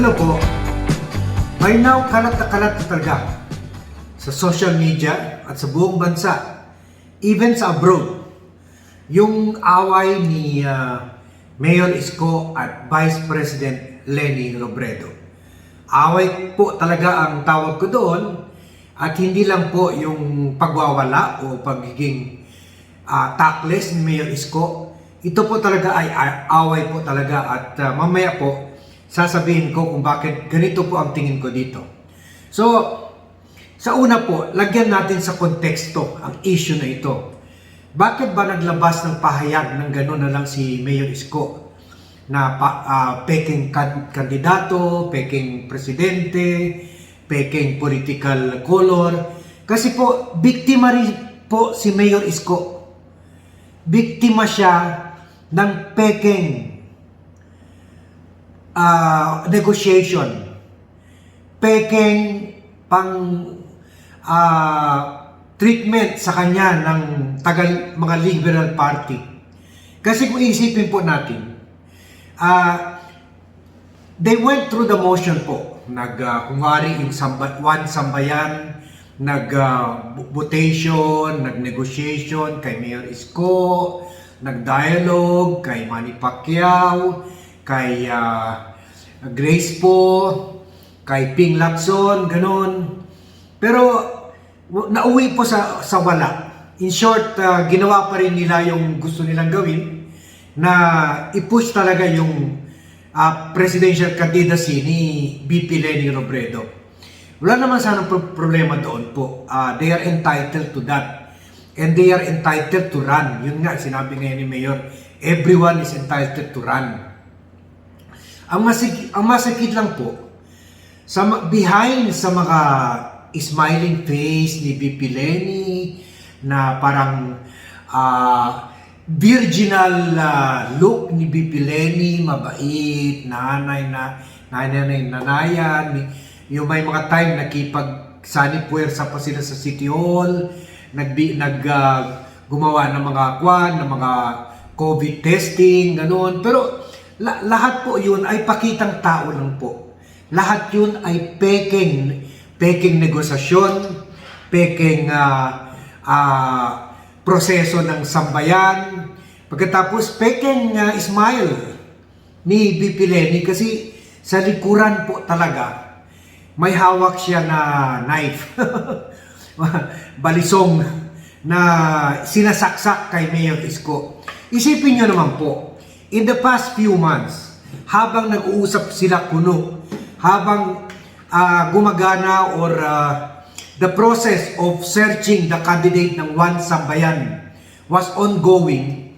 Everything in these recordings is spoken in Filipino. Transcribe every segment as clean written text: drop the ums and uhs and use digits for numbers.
Hello po. By now, kalat na talaga sa social media at sa buong bansa, even sa abroad, yung away ni Mayor Isko at Vice President Leni. Away po talaga ang tawag ko doon, at hindi lang po yung pagwawala o pagiging tactless ni Mayor Isko. Ito po talaga ay away po talaga, at mamaya po sasabihin ko kung bakit ganito po ang tingin ko dito. So, sa una po, lagyan natin sa konteksto ang issue na ito. Bakit ba naglabas ng pahayag ng gano'n na lang si Mayor Isko na peking kandidato, peking presidente, peking political color? Kasi po, biktima rin po si Mayor Isko. Biktima siya ng peking negotiation, peking treatment sa kanya ng mga liberal party. Kasi kung isipin po natin, they went through the motion po. Kungwari yung one sambayan, nag-votation, nag-negotiation kay Mayor Isko, nag-dialogue kay Manny Pacquiao, kay Grace po, kay Ping Lacson, ganon. Pero nauwi po sa wala. In short, ginawa pa rin nila yung gusto nilang gawin, na i-push talaga yung presidential candidacy ni VP Leni Robredo. Wala naman sanang problema doon po. They are entitled to that. And they are entitled to run. Yun nga, sinabi ngayon ni Mayor, everyone is entitled to run. Ang masakit lang po, behind sa mga smiling face ni VP Leni, na parang virginal look ni VP Leni, mabait, nanayan, yung may mga time nakipag-sani puwersa pa sila sa City Hall, gumawa ng ng mga COVID testing, gano'n. Pero lahat po yun ay pakitang tao lang po. Lahat yun ay peking negosasyon, peking proseso ng sambayan. Pagkatapos, peking smile ni VP Leni, kasi sa likuran po talaga may hawak siya na knife, balisong, na sinasaksak kay Mayor Isko. Isipin nyo naman po, in the past few months, habang nag-uusap sila kuno, habang gumagana or the process of searching the candidate ng one sambayan was ongoing,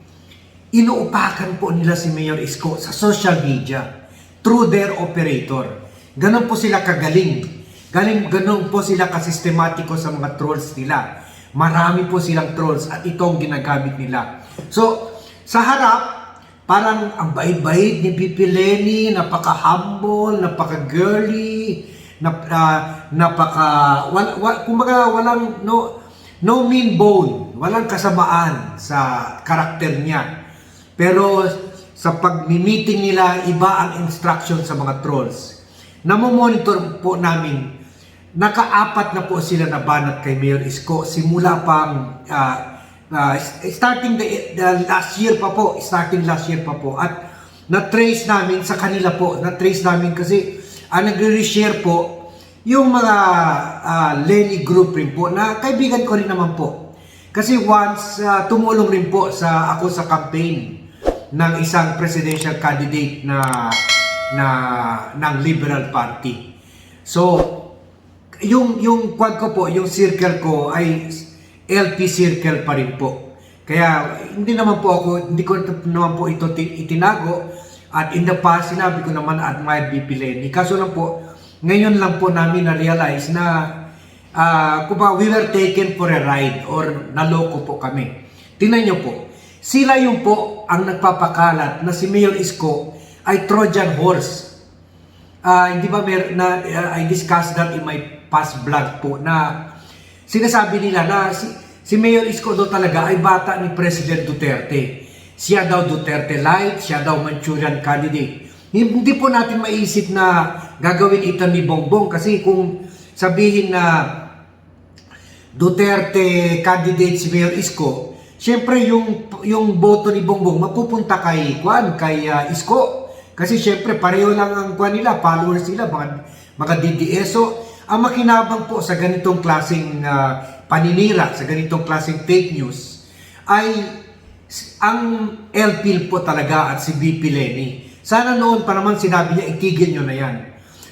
inuupakan po nila si Mayor Isko sa social media through their operator. Ganon po sila kagaling. Ganon po sila kasistematiko sa mga trolls nila. Marami po silang trolls at itong ginagamit nila. So, sa harap, parang ang bait-bait ni VP Leni, napaka-humble, napaka-girly, kumbaga walang no mean bone, walang kasamaan sa karakter niya. Pero sa pag-meeting nila, iba ang instruction sa mga trolls. Namomonitor po namin, naka-4 na po sila nabanat kay Mayor Isko simula pang starting last year pa po, at na-trace namin sa kanila po, kasi nagre-reshare po yung mga Leni group rin po, na kaibigan ko rin naman po. Kasi once tumulong rin po ako sa campaign ng isang presidential candidate ng Liberal Party. So, yung quad ko po, yung circle ko ay LP circle pa rin po. Kaya hindi ko naman po ito itinago, at in the past sinabi ko naman admired VP Leni. Kaso lang po, ngayon lang po namin na-realize na we were taken for a ride, or naloko po kami. Tingnan nyo po, sila yung po ang nagpapakalat na si Mayor Isko ay Trojan horse. Hindi ba I discussed that in my past vlog po, na sinasabi nila na si Mayor Isko daw talaga ay bata ni President Duterte. Siya daw Duterte light, siya daw Manchurian candidate. Hindi po natin maisip na gagawin ito ni Bongbong kasi kung sabihin na Duterte candidate si Mayor Isko, syempre yung boto ni Bongbong mapupunta kay Isko. Kasi syempre pareho lang ang nila, followers nila, mga DDS. So, ang makinabang po sa ganitong klaseng paninira, sa ganitong klaseng fake news, ay ang LP po talaga at si BP Leni. Sana noon pa naman sinabi niya, itigil nyo na yan.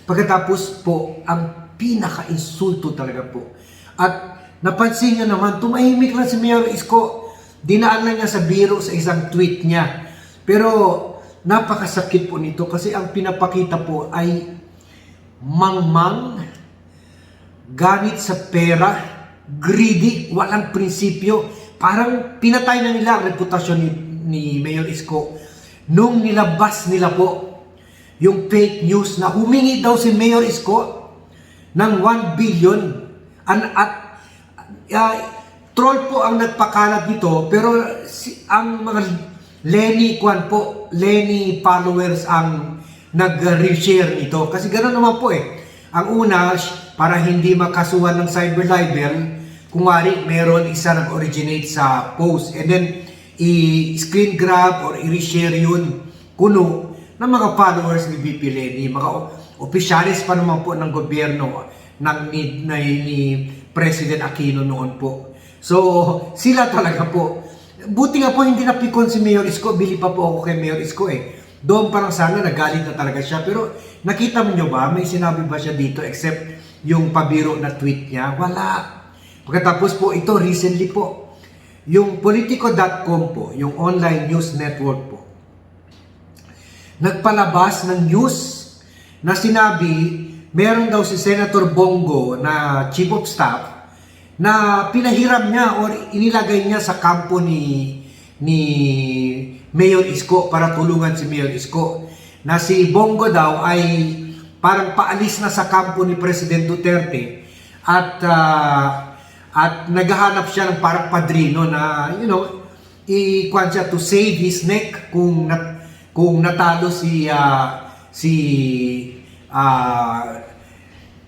Pagkatapos po, ang pinaka-insulto talaga po. At napansin nyo naman, tumahimik lang si Mayor Isko. Dinaan lang niya sa biro sa isang tweet niya. Pero napakasakit po nito kasi ang pinapakita po ay mangmang, ganit sa pera, greedy, walang prinsipyo. Parang pinatay na nila ang reputasyon ni Mayor Isko nung nilabas nila po yung fake news na humingi daw si Mayor Isko ng 1 billion. Troll po ang nagpakalat dito, pero ang mga Leni followers ang nag-reshare nito. Kasi gano'n naman po eh. Ang una, para hindi makasuhan ng cyber libel, kung wari, meron isa nag-originate sa post. And then, i-screen grab or i-reshare yun kuno ng mga followers ni BP Leni, mga opisyalis pa naman po ng gobyerno ni President Aquino noon po. So, sila talaga po. Buti nga po hindi napikon si Mayor Isko, bili pa po ako kay Mayor Isko eh. Doon parang sana nagalit na talaga siya. Pero nakita mo nyo ba, may sinabi ba siya dito except yung pabiro na tweet niya? Wala. Pagkatapos po, ito recently po, yung Politico.com po, yung online news network po, nagpalabas ng news na sinabi, meron daw si Senator Bongo na Chief of Staff na pinahiram niya or inilagay niya sa kampo ni Mayor Isko para tulungan si Mayor Isko. Na si Bongo daw ay parang paalis na sa kampo ni President Duterte at naghahanap siya ng parang padrino na, ikuan siya to save his neck kung natalo si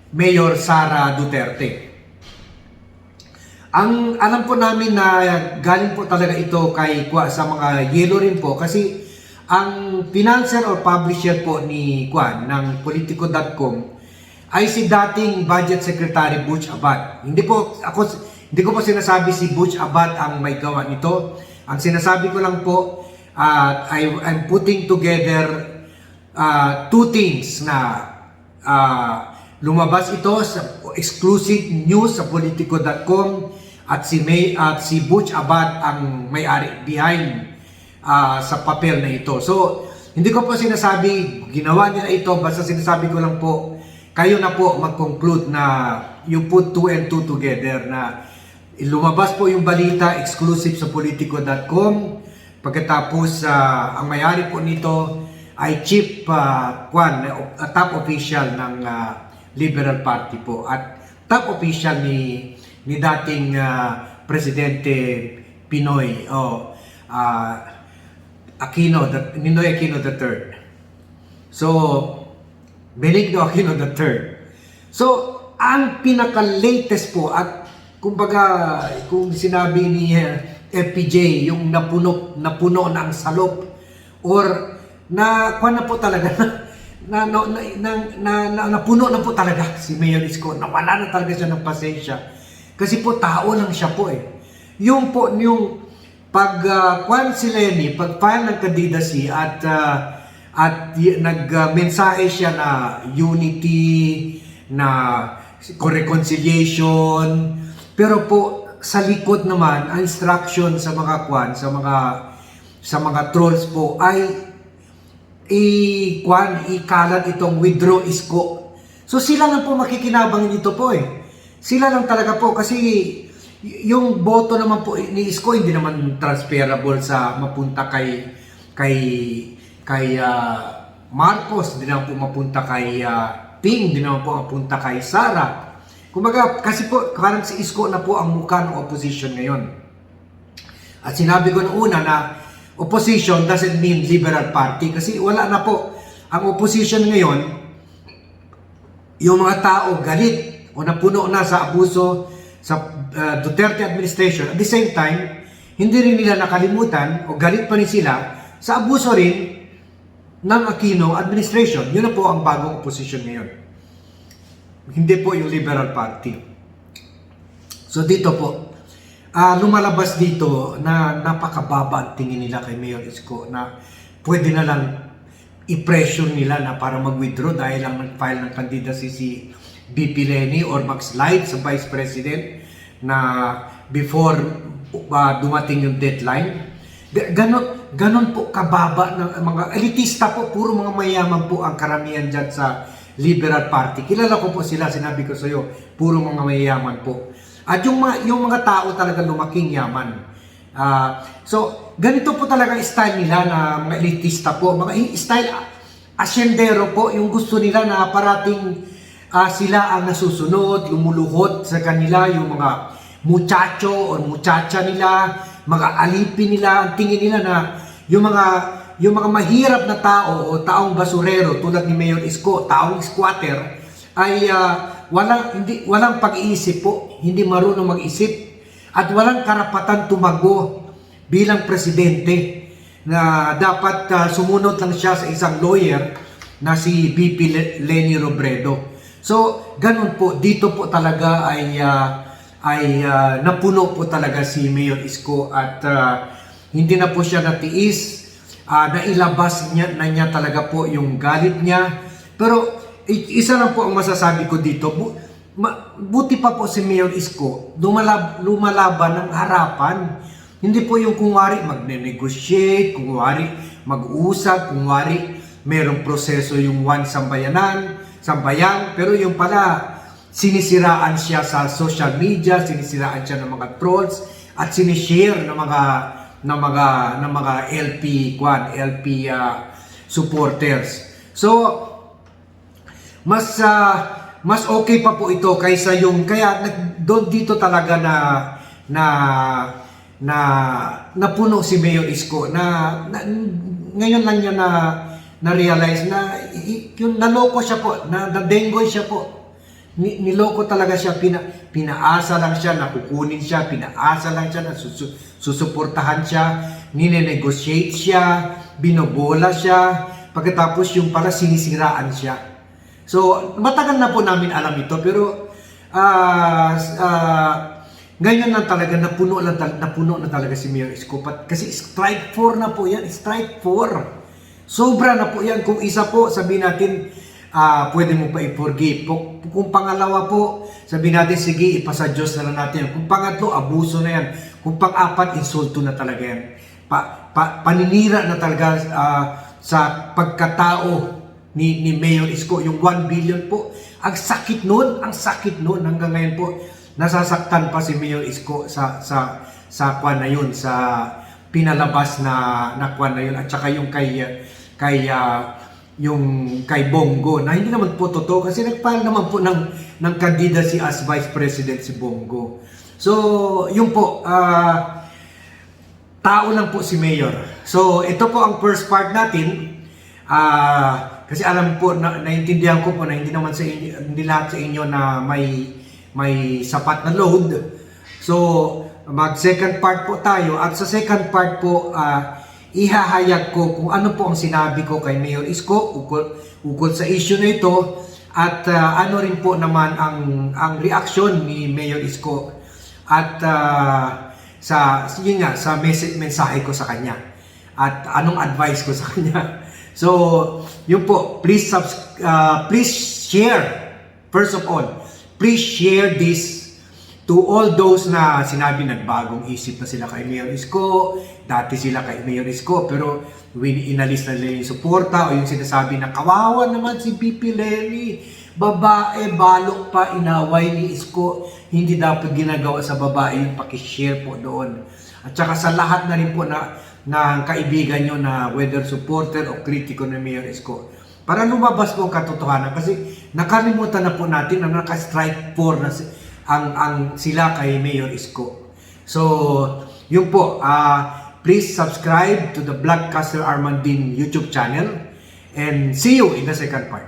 Mayor Sara Duterte. Ang alam po namin na galing po talaga ito sa mga yelo rin po kasi ang financer or publisher po ng Politico.com ay si dating Budget Secretary Butch Abad. Hindi ko po sinasabi si Butch Abad ang may gawa nito. Ang sinasabi ko lang po, I'm putting together two things na lumabas ito sa exclusive news sa Politico.com at si Butch Abad ang may-ari behind sa papel na ito. So, hindi ko po sinasabi ginawa nila ito, basta sinasabi ko lang po, kayo na po mag-conclude na you put 2 and 2 together na lumabas po yung balita exclusive sa Politico.com. Pagkatapos ang may-ari po nito ay top official ng Liberal Party po at top official ni dating Presidente Pinoy Ninoy Aquino III. So, Benigno Aquino III. So, ang pinaka-latest po at kumbaga kung sinabi ni FPJ yung napuno na ang salop or na po talaga napuno na po talaga si Mayor Isko, nawala na talaga siya ng pasensya kasi po tao lang siya po eh. Yung si Leni, pag-file ng candidacy at nag-mensahe siya na unity, na reconciliation, pero po sa likod naman ang instruction sa mga sa mga trolls po ay ikalat itong withdraw Isko. So sila lang po makikinabang nito po eh. Sila lang talaga po kasi yung boto naman po ni Isko hindi naman transferable sa mapunta kay Marcos, hindi naman po mapunta kay Ping, hindi naman po mapunta kay Sara. Kumbaga, kasi po parang si Isko na po ang mukha ng opposition ngayon. At sinabi ko noong una na opposition doesn't mean Liberal Party kasi wala na po. ang opposition ngayon, yung mga tao galit o napuno na sa abuso sa Duterte administration. At the same time, hindi rin nila nakalimutan o galit pa rin sila sa abuso rin ng Aquino administration. Yun na po ang bagong opposition ngayon. Hindi po yung Liberal Party. So dito po, lumalabas dito na napakababa ang tingin nila kay Mayor Isko na pwede na lang i-pressure nila na para mag-withdraw dahil lang nag-file ng candidacy si BP Leni or mag-slide sa Vice President na before dumating yung deadline. Ganon po kababa ng mga elitista po, puro mga mayaman po ang karamihan dyan sa Liberal Party. Kilala ko po sila, sinabi ko sa iyo, puro mga mayaman po. At yung mga tao talaga lumaking yaman. So, ganito po talaga style nila na mga elitista po. Mga style asyendero po, yung gusto nila na parating sila ang nasusunod, lumuluhot sa kanila, yung mga muchacho o muchacha nila, mga alipin nila, ang tingin nila na yung mga mahirap na tao o taong basurero tulad ni Mayor Isko, taong squatter, ay walang pag-iisip po, hindi marunong mag-isip at walang karapatan tumago bilang presidente na dapat sumunod lang siya sa isang lawyer na si BP Leni Robredo. So, ganun po, dito po talaga ay napuno po talaga si Mayor Isko at hindi na po siya natiis, nailabas niya talaga po yung galit niya. Pero isa lang po ang masasabi ko dito, buti pa po si Mayor Isko, lumalaban ng harapan. Hindi po yung kung wari magne-negotiate, kung wari mag-usap, kung wari merong proseso yung sambayan, pero yung pala sinisiraan siya sa social media, sinisiraan siya ng mga trolls at sinishare ng mga LP supporters. So mas okay pa po ito kaysa yung kaya dito talaga na napuno si Mayor Isko na ngayon lang niya na realize na yung naloko siya po, nadenggoy siya po. Niloko talaga siya, pinaasa lang siya, nakukunin siya, pinaasa lang siya, susuportahan siya, ninenegotiate siya, binobola siya, pagkatapos yung pala sinisiraan siya. So, matagal na po namin alam ito, pero ngayon lang talaga, napuno na talaga si Mayor Isko. Kasi strike 4 na po yan, strike 4. Sobra na po yan. Kung isa po, sabihin natin, pwede mo pa i-forgive. Kung pangalawa po, sabihin natin, sige, ipasa Diyos na lang natin. Kung pangatlo, abuso na yan. Kung pang-apat, insulto na talaga yan. Paninira na talaga sa pagkatao ni Mayor Isko. Yung 1 billion po. Ang sakit nun. Hanggang ngayon po, nasasaktan pa si Mayor Isko sa kwan na yun, sa pinalabas na kwan na yun. At saka yung kay Bongo na hindi naman po totoo kasi nagpahal naman po ng candidacy as Vice President si Bongo. So, yun po, tao lang po si Mayor. So, ito po ang first part natin. Kasi alam po, naintindihan ko po na hindi naman hindi lahat sa inyo na may sapat na load. So, mag second part po tayo. At sa second part po, ihahayag ko kung ano po ang sinabi ko kay Mayor Isko ukol sa issue na ito at ano rin po naman ang reaksyon ni Mayor Isko at sa mensahe ko sa kanya at anong advice ko sa kanya. So, yun po, please share. First of all, please share this to all those na sinabi nagbagong isip na sila kay Mayor Isko, dati sila kay Mayor Isko, pero inalis na nila yung suporta o yung sinasabi na kawawa naman si BP Leni, babae, balok pa, inaway ni Isko, hindi dapat ginagawa sa babae yung pakishare po doon. At saka sa lahat na rin po na kaibigan nyo na whether supporter o kritiko ni Mayor Isko, para lumabas po ang katotohanan kasi nakalimutan na po natin na naka-strike 4 na ang sila kay Mayor Isko. So, yun po, please subscribe to the Blackcaster Armandin YouTube channel And see you in the second part.